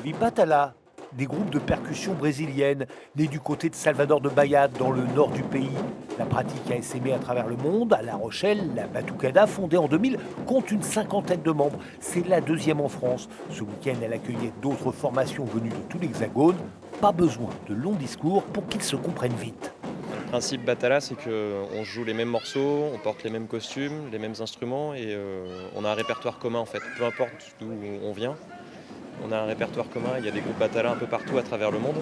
Les Batala, des groupes de percussion brésiliennes, nés du côté de Salvador de Bahia, dans le nord du pays. La pratique a essaimé à travers le monde. À La Rochelle, la Batucada, fondée en 2000, compte une cinquantaine de membres. C'est la deuxième en France. Ce week-end, elle accueillait d'autres formations venues de tout l'Hexagone. Pas besoin de longs discours pour qu'ils se comprennent vite. Le principe Batala, c'est qu'on joue les mêmes morceaux, on porte les mêmes costumes, les mêmes instruments et on a un répertoire commun en fait. Peu importe d'où on vient, on a un répertoire commun. Il y a des groupes Batala un peu partout à travers le monde,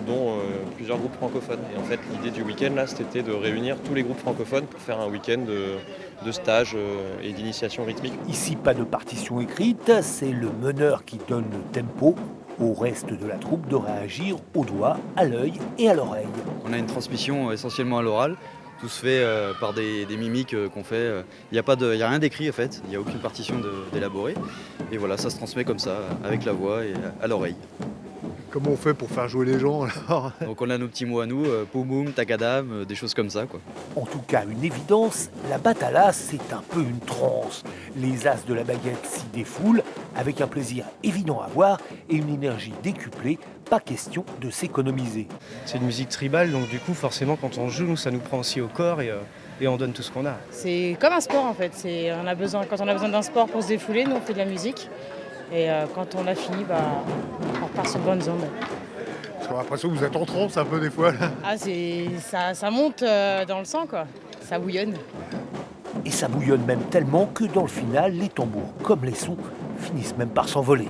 dont plusieurs groupes francophones. Et en fait, l'idée du week-end là, c'était de réunir tous les groupes francophones pour faire un week-end de stage et d'initiation rythmique. Ici, pas de partition écrite, c'est le meneur qui donne le tempo. Au reste de la troupe de réagir au doigt, à l'œil et à l'oreille. On a une transmission essentiellement à l'oral. Tout se fait par des mimiques qu'on fait. Il n'y a rien d'écrit en fait, il n'y a aucune partition d'élaborer. Et voilà, ça se transmet comme ça, avec la voix et à l'oreille. Comment on fait pour faire jouer les gens alors? Donc on a nos petits mots à nous, poum boum, takadam, des choses comme ça quoi. En tout cas, une évidence, la batala, c'est un peu une transe. Les as de la baguette s'y défoulent, avec un plaisir évident à voir et une énergie décuplée, pas question de s'économiser. C'est une musique tribale, donc du coup, forcément, quand on joue, nous, ça nous prend aussi au corps et on donne tout ce qu'on a. C'est comme un sport en fait. Quand on a besoin d'un sport pour se défouler, nous on fait de la musique. Et quand on a fini, on repart sur de bonnes ondes. Parce qu'on a l'impression que vous êtes en transe un peu des fois là. Ah, ça monte dans le sang, quoi. Ça bouillonne. Et ça bouillonne même tellement que dans le final, les tambours comme les sons finissent même par s'envoler.